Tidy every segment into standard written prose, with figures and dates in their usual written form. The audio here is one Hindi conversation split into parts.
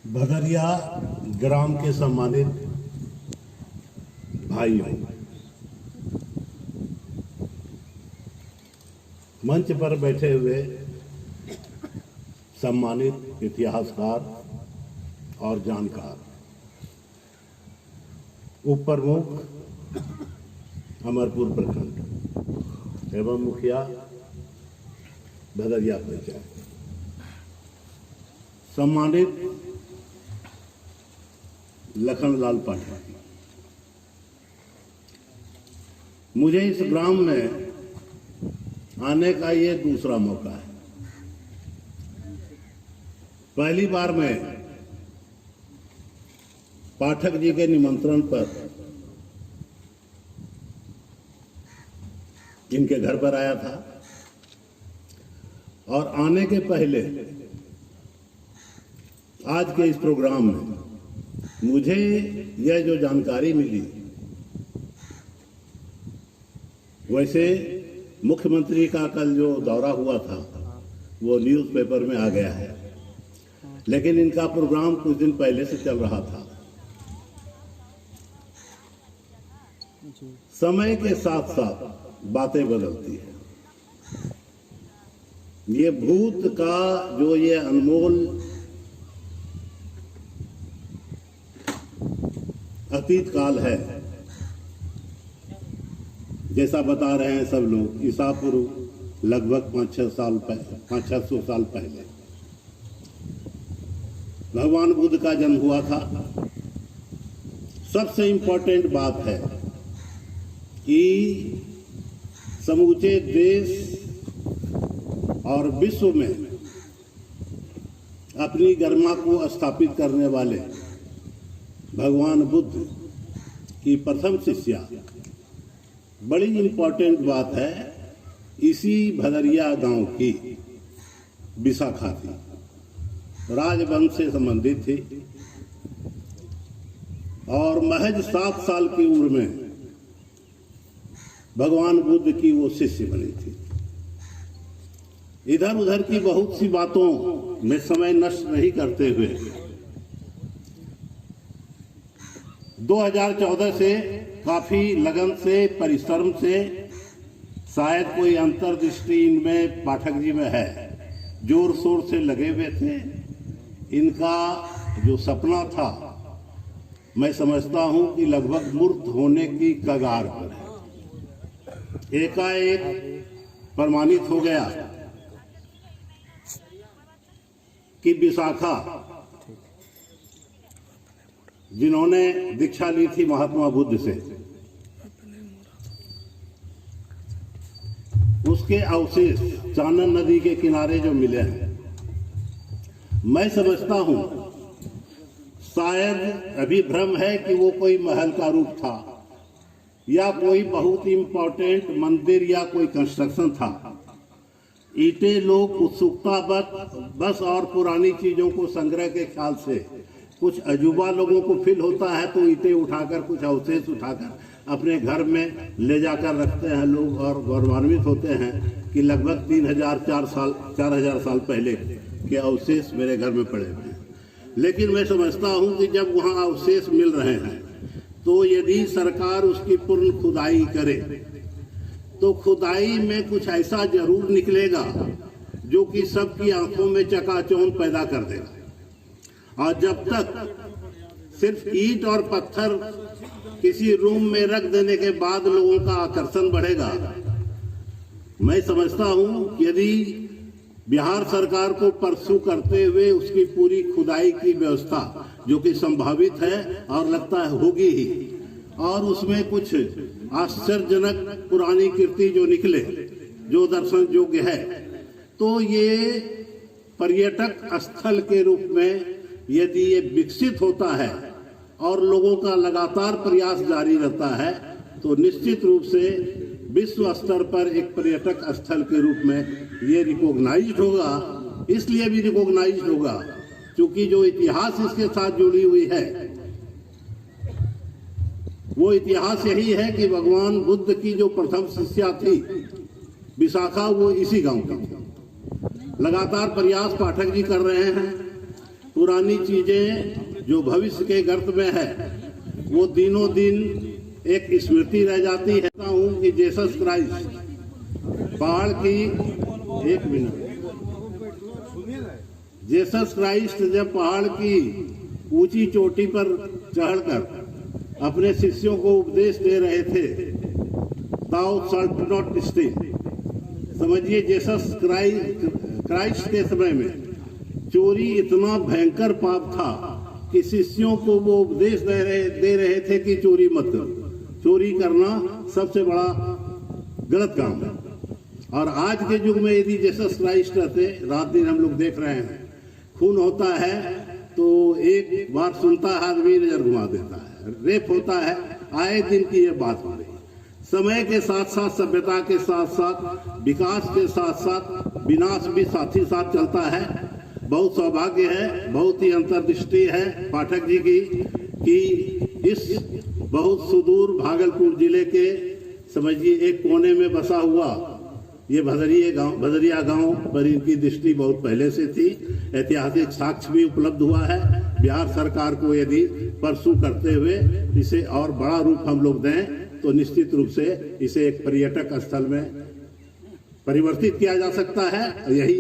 भदरिया ग्राम के सम्मानित भाइयों, मंच पर बैठे हुए सम्मानित इतिहासकार और जानकार, उप प्रमुख अमरपुर प्रखंड एवं मुखिया भदरिया पंचायत, सम्मानित लखनलाल पाठक, मुझे इस ग्राम में आने का ये दूसरा मौका है। पहली बार मैं पाठक जी के निमंत्रण पर इनके घर पर आया था और आने के पहले आज के इस प्रोग्राम में मुझे यह जो जानकारी मिली, वैसे मुख्यमंत्री का कल जो दौरा हुआ था वो न्यूज़पेपर में आ गया है, लेकिन इनका प्रोग्राम कुछ दिन पहले से चल रहा था। समय के साथ साथ बातें बदलती है। ये भूत का जो ये अनमोल अतीत काल है, जैसा बता रहे हैं सब लोग, ईसा पूर्व लगभग 500-600 साल पहले भगवान बुद्ध का जन्म हुआ था। सबसे इम्पोर्टेंट बात है कि समूचे देश और विश्व में अपनी गरिमा को स्थापित करने वाले भगवान बुद्ध की प्रथम शिष्या, बड़ी इम्पोर्टेंट बात है, इसी भदरिया गांव की विशाखा थी, राजवंश से संबंधित थी और महज 7 साल की उम्र में भगवान बुद्ध की वो शिष्य बनी थी। इधर उधर की बहुत सी बातों में समय नष्ट नहीं करते हुए 2014 से काफी लगन से, परिश्रम से, शायद कोई अंतर्दृष्टि इनमें पाठक जी में है, जोर शोर से लगे हुए थे। इनका जो सपना था, मैं समझता हूं कि लगभग मूर्त होने की कगार पर है। एकाएक प्रमाणित हो गया कि विशाखा, जिन्होंने दीक्षा ली थी महात्मा बुद्ध से, उसके अवशेष चानन नदी के किनारे जो मिले हैं, मैं समझता हूं शायद अभी भ्रम है कि वो कोई महल का रूप था या कोई बहुत इंपॉर्टेंट मंदिर या कोई कंस्ट्रक्शन था। ईंटें लोग उत्सुकता बस और पुरानी चीजों को संग्रह के ख्याल से, कुछ अजूबा लोगों को फील होता है तो ईंटें उठाकर, कुछ अवशेष उठाकर अपने घर में ले जाकर रखते हैं लोग और गौरवान्वित होते हैं कि लगभग 4000 साल पहले के अवशेष मेरे घर में पड़े हुए हैं। लेकिन मैं समझता हूं कि जब वहां अवशेष मिल रहे हैं तो यदि सरकार उसकी पूर्ण खुदाई करे तो खुदाई में कुछ ऐसा जरूर निकलेगा जो कि सबकी आंखों में चकाचौंध पैदा कर देगा। और जब तक सिर्फ ईंट और पत्थर किसी रूम में रख देने के बाद लोगों का आकर्षण बढ़ेगा, मैं समझता हूं यदि बिहार सरकार को परसू करते हुए उसकी पूरी खुदाई की व्यवस्था, जो कि संभावित है और लगता है होगी ही, और उसमें कुछ आश्चर्यजनक पुरानी कीर्ति जो निकले, जो दर्शन योग्य है, तो ये पर्यटक स्थल के रूप में यदि ये विकसित होता है और लोगों का लगातार प्रयास जारी रहता है तो निश्चित रूप से विश्व स्तर पर एक पर्यटक स्थल के रूप में ये रिकॉग्नाइज्ड होगा। इसलिए भी रिकॉग्नाइज्ड होगा क्योंकि जो इतिहास इसके साथ जुड़ी हुई है वो इतिहास यही है कि भगवान बुद्ध की जो प्रथम शिष्या थी विशाखा, वो इसी गांव की थी। लगातार प्रयास पाठक जी कर रहे हैं। पुरानी चीजें जो भविष्य के गर्त में है वो दिनों दिन एक स्मृति रह जाती है। हूँ कि जीसस क्राइस्ट पहाड़ की, एक मिनट, जीसस क्राइस्ट जब पहाड़ की ऊंची चोटी पर चढ़कर अपने शिष्यों को उपदेश दे रहे थे, thou shalt not steal। समझिए जीसस क्राइस्ट के समय में चोरी इतना भयंकर पाप था कि शिष्यों को वो उपदेश दे रहे थे कि चोरी मत करो। चोरी करना सबसे बड़ा गलत काम है। और आज के युग में यदि जीसस क्राइस्ट रहते, रात दिन हम लोग देख रहे हैं, खून होता है तो एक बार सुनता है आदमी नजर घुमा देता है, रेप होता है, आए दिन की ये बात हो रही है। समय के साथ साथ, सभ्यता के साथ साथ, विकास के साथ साथ विनाश भी साथ ही साथ चलता है। बहुत सौभाग्य है, बहुत ही अंतर्दृष्टि है पाठक जी की कि इस बहुत सुदूर भागलपुर जिले के समझिए एक कोने में बसा हुआ ये भदरिया गांव पर इनकी दृष्टि बहुत पहले से थी। ऐतिहासिक साक्ष्य भी उपलब्ध हुआ है। बिहार सरकार को यदि परसू करते हुए इसे और बड़ा रूप हम लोग दें तो निश्चित रूप से इसे एक पर्यटक स्थल में परिवर्तित किया जा सकता है। यही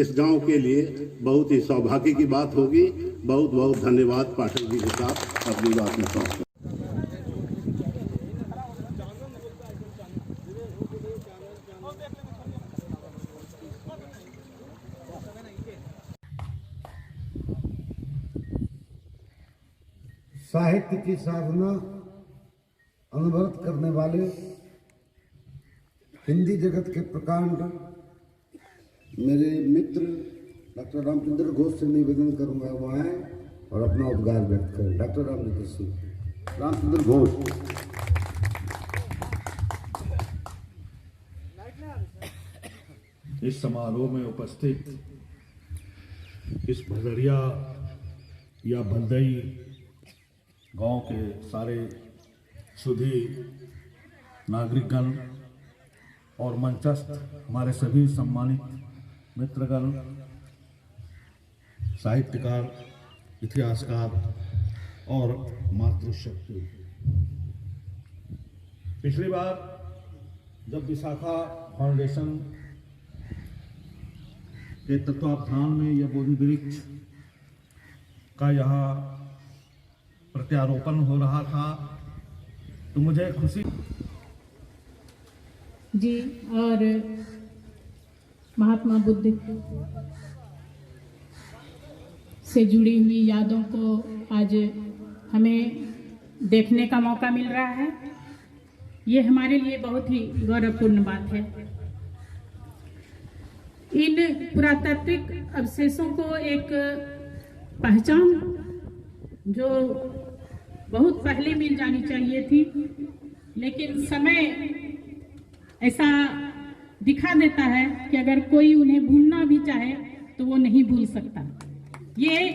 इस गांव के लिए बहुत ही सौभाग्य की बात होगी। बहुत बहुत धन्यवाद पाठक जी के साथ अपनी बात में सौंपते। साहित्य की साधना अनवरत करने वाले हिंदी जगत के प्रकांड मेरे मित्र डॉक्टर रामचंद्र घोष से निवेदन करूंगा वो आए और अपना उद्गार व्यक्त करें। डॉक्टर रामचंद्र घोष। इस समारोह में उपस्थित इस भदरिया या भलदई गांव के सारे सुधी नागरिकगण और मंचस्थ हमारे सभी सम्मानित मित्रगण, साहित्यकार, इतिहासकार और मातृशक्ति। पिछली बार जब विशाखा फाउंडेशन के तत्वावधान में यह बोधि वृक्ष का यहाँ प्रत्यारोपण हो रहा था तो मुझे खुशी जी, और महात्मा बुद्ध से जुड़ी हुई यादों को आज हमें देखने का मौका मिल रहा है। ये हमारे लिए बहुत ही गौरवपूर्ण बात है। इन पुरातात्विक अवशेषों को एक पहचान जो बहुत पहले मिल जानी चाहिए थी, लेकिन समय ऐसा दिखा देता है कि अगर कोई उन्हें भूलना भी चाहे तो वो नहीं भूल सकता। ये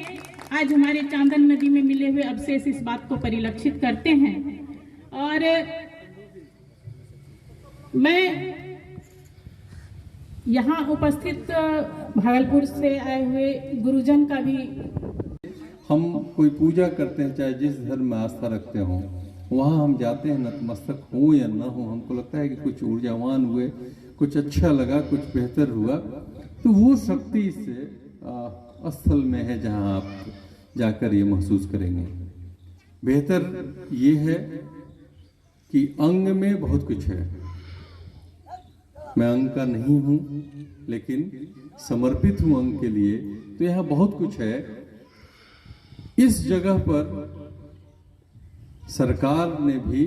आज हमारे चांदन नदी में मिले हुए अवशेष इस बात को परिलक्षित करते हैं। और मैं यहाँ उपस्थित भागलपुर से आए हुए गुरुजन का भी, हम कोई पूजा करते हैं, चाहे जिस धर्म में आस्था रखते हों, वहाँ हम जाते हैं, नतमस्तक हो या ना हो, हमको लगता है कि कुछ ऊर्जावान हुए, कुछ अच्छा लगा, कुछ बेहतर हुआ, तो वो शक्ति से स्थल में है जहाँ आप जाकर ये महसूस करेंगे। बेहतर ये है कि अंग में बहुत कुछ है। मैं अंग का नहीं हूँ लेकिन समर्पित हूँ अंग के लिए, तो यहाँ बहुत कुछ है। इस जगह पर सरकार ने भी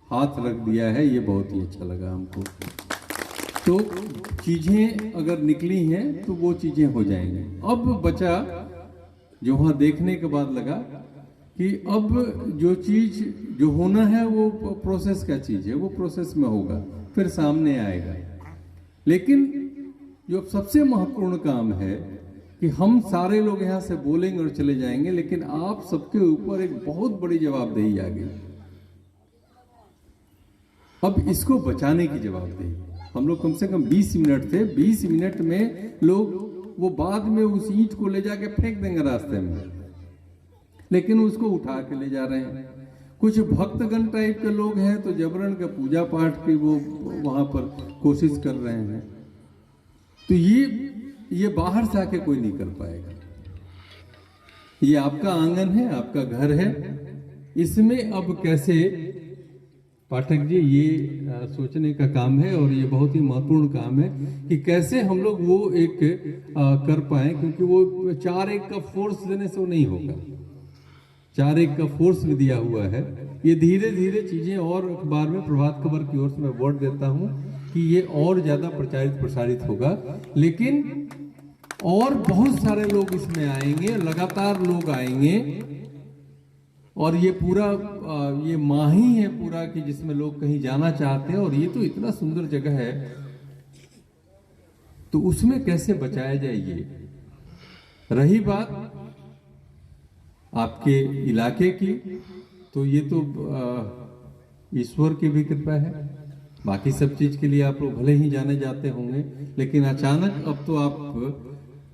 हाथ रख दिया है, ये बहुत ही अच्छा लगा हमको। तो चीजें अगर निकली हैं तो वो चीजें हो जाएंगी। अब बचा जो वहाँ देखने के बाद लगा कि अब जो चीज जो होना है वो प्रोसेस का चीज है, वो प्रोसेस में होगा, फिर सामने आएगा। लेकिन जो सबसे महत्वपूर्ण काम है कि हम सारे लोग यहाँ से बोलेंगे और चले जाएंगे, लेकिन आप सबके ऊपर एक बहुत बड़ी जवाबदेही आ गई। अब इसको बचाने की जवाबदेही। हम लोग कम से कम 20 मिनट थे, 20 मिनट में लोग वो बाद में उस ईंट को ले जाके फेंक देंगे रास्ते में, लेकिन उसको उठा के ले जा रहे हैं। कुछ भक्तगण टाइप के लोग हैं तो जबरन का पूजा पाठ की वो वहां पर कोशिश कर रहे हैं। तो ये बाहर से आके कोई नहीं कर पाएगा। ये आपका आंगन है, आपका घर है, इसमें अब कैसे, पाठक जी, ये सोचने का काम है और ये बहुत ही महत्वपूर्ण काम है कि कैसे हम लोग वो एक कर पाए, क्योंकि वो 4-1 का फोर्स देने से वो नहीं होगा। 4-1 का फोर्स भी दिया हुआ है। ये धीरे धीरे चीजें, और अखबार में प्रभात खबर की ओर से मैं वर्ड देता हूं कि ये और ज्यादा प्रचारित प्रसारित होगा, लेकिन और बहुत सारे लोग इसमें आएंगे, लगातार लोग आएंगे। और ये पूरा ये माह ही है पूरा कि जिसमें लोग कहीं जाना चाहते हैं, और ये तो इतना सुंदर जगह है, तो उसमें कैसे बचाया जाए। ये रही बात आपके इलाके की, तो ये तो ईश्वर की भी कृपा है। बाकी सब चीज के लिए आप लोग भले ही जाने जाते होंगे, लेकिन अचानक अब तो आप,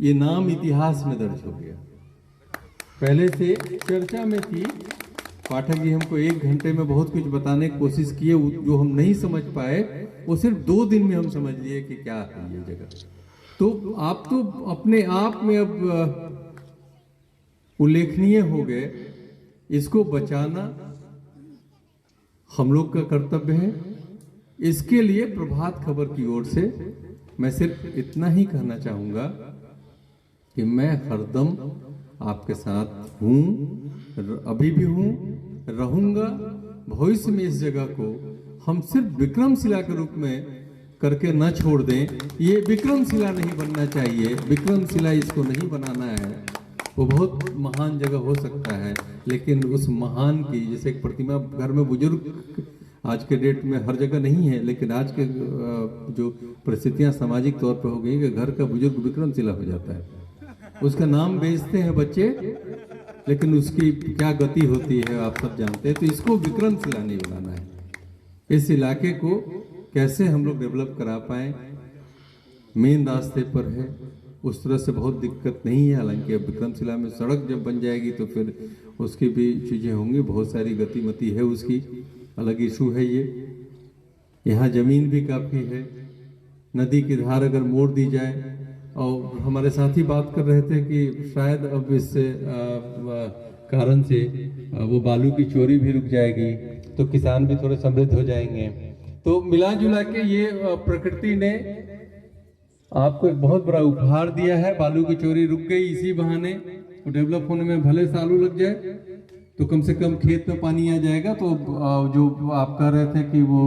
ये नाम इतिहास में दर्ज हो गया। पहले से चर्चा में थी, पाठक जी हमको 1 घंटे में बहुत कुछ बताने की कोशिश किए, जो हम नहीं समझ पाए वो सिर्फ 2 दिन में हम समझ लिए कि क्या है ये जगह। तो आप तो अपने आप में अब उल्लेखनीय हो गए। इसको बचाना हम लोग का कर्तव्य है। इसके लिए प्रभात खबर की ओर से मैं सिर्फ इतना ही कहना चाहूंगा कि मैं हरदम आपके साथ हूं, अभी भी हूं, रहूंगा। भविष्य में इस जगह को हम सिर्फ विक्रमशिला के रूप में करके न छोड़ दें। ये विक्रमशिला नहीं बनना चाहिए, विक्रमशिला इसको नहीं बनाना है। वो बहुत महान जगह हो सकता है, लेकिन उस महान की, जैसे एक प्रतिमा घर में बुजुर्ग आज के डेट में हर जगह नहीं है, लेकिन आज के जो परिस्थितियां सामाजिक तौर पर हो गई कि घर का बुजुर्ग विक्रमशिला हो जाता है। उसका नाम बेचते हैं बच्चे, लेकिन उसकी क्या गति होती है आप सब जानते हैं। तो इसको विक्रमशिला नहीं बनाना है। इस इलाके को कैसे हम लोग डेवलप करा पाए, मेन रास्ते पर है, उस तरह से बहुत दिक्कत नहीं है। हालांकि अब विक्रमशिला में सड़क जब बन जाएगी तो फिर उसकी भी चीजें होंगी, बहुत सारी गतिमति है, उसकी अलग इशू है। ये यहाँ जमीन भी काफी है, नदी की धार अगर मोड़ दी जाए, और हमारे साथी बात कर रहे थे कि शायद अब इस कारण से वो बालू की चोरी भी रुक जाएगी, तो किसान भी थोड़े समृद्ध हो जाएंगे। तो मिला जुला के ये प्रकृति ने आपको एक बहुत बड़ा उपहार दिया है। बालू की चोरी रुक गई इसी बहाने, तो डेवलप होने में भले सालों लग जाए, तो कम से कम खेत में पानी आ जाएगा। तो जो आप कह रहे थे कि वो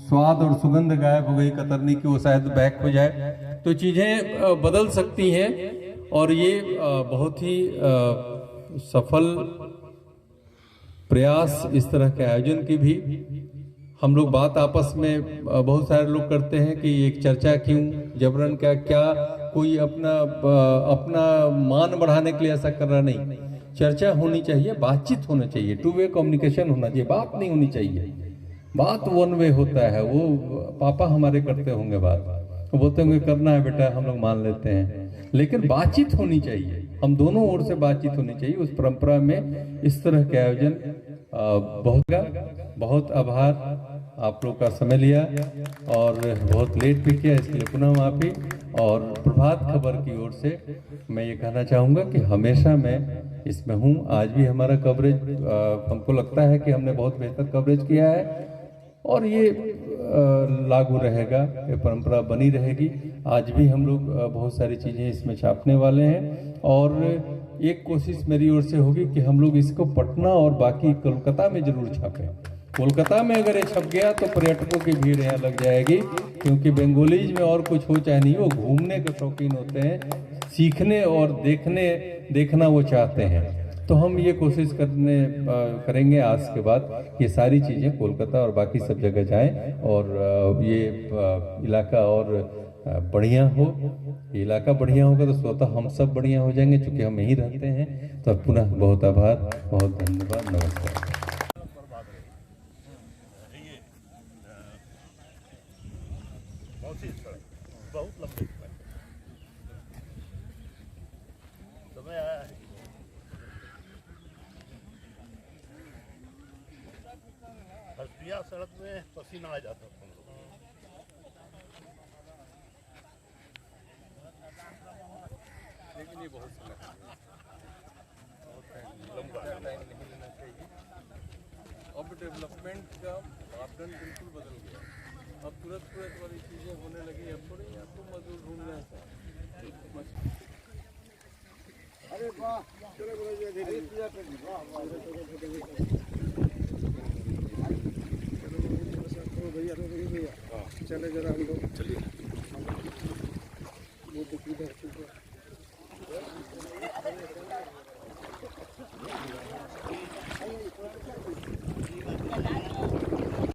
स्वाद और सुगंध गायब हो गई कतरनी की, वो शायद बैक हो जाए, तो चीजें बदल सकती हैं। और ये बहुत ही सफल प्रयास इस तरह के आयोजन की भी हम लोग बात आपस में बहुत सारे लोग करते हैं कि एक चर्चा क्यों, जबरन क्या कोई अपना मान बढ़ाने के लिए ऐसा कर रहा नहीं। चर्चा होनी चाहिए, बातचीत होना चाहिए, 2 वे कम्युनिकेशन होना चाहिए। बात नहीं होनी चाहिए, बात 1 वे होता है। वो पापा हमारे करते होंगे बात, वो बोलते होंगे करना है बेटा, हम लोग मान लेते हैं, लेकिन बातचीत होनी चाहिए। हम दोनों ओर से बातचीत होनी चाहिए। उस परंपरा में इस तरह के आयोजन बहुत आभार, आप लोग का समय लिया और बहुत लेट भी किया, इसके लिए पुनः माफी। और प्रभात खबर की ओर से मैं ये कहना चाहूँगा कि हमेशा मैं इसमें हूँ। आज भी हमारा कवरेज, हमको लगता है कि हमने बहुत बेहतर कवरेज किया है, और ये लागू रहेगा, ये परंपरा बनी रहेगी। आज भी हम लोग बहुत सारी चीज़ें इसमें छापने वाले हैं, और एक कोशिश मेरी ओर से होगी कि हम लोग इसको पटना और बाकी कोलकाता में जरूर छापें। कोलकाता में अगर ये छप गया तो पर्यटकों की भीड़ यहाँ लग जाएगी, क्योंकि बंगालीज में और कुछ हो चाहे नहीं, वो घूमने के शौकीन होते हैं, सीखने और देखना वो चाहते हैं। तो हम ये कोशिश करेंगे आज के बाद ये सारी चीज़ें कोलकाता और बाकी सब जगह जाएं, और ये इलाका और बढ़िया हो। ये इलाका बढ़िया होगा तो स्वतः हम सब बढ़िया हो जाएंगे, चूँकि हम यहीं रहते हैं। तो पुनः बहुत आभार, बहुत धन्यवाद, नमस्कार। कौन सी सड़क? बहुत लंबी सड़क। समय आया है। हसबिया सड़क में पसीना आ जाता था हम लोग। लेकिन ये बहुत समय लंबा टाइम नहीं लेना चाहिए। अब डेवलपमेंट का मापदंड बिल्कुल बदल गया। अब तुरंत वाली चीज़ें होने लगी। अब थोड़ी आपको मजदूर ढूंढना है। अरे वाह, चलो पूजा कर दी। वाह वाह, भैया चले जरा हम लोग चलिए।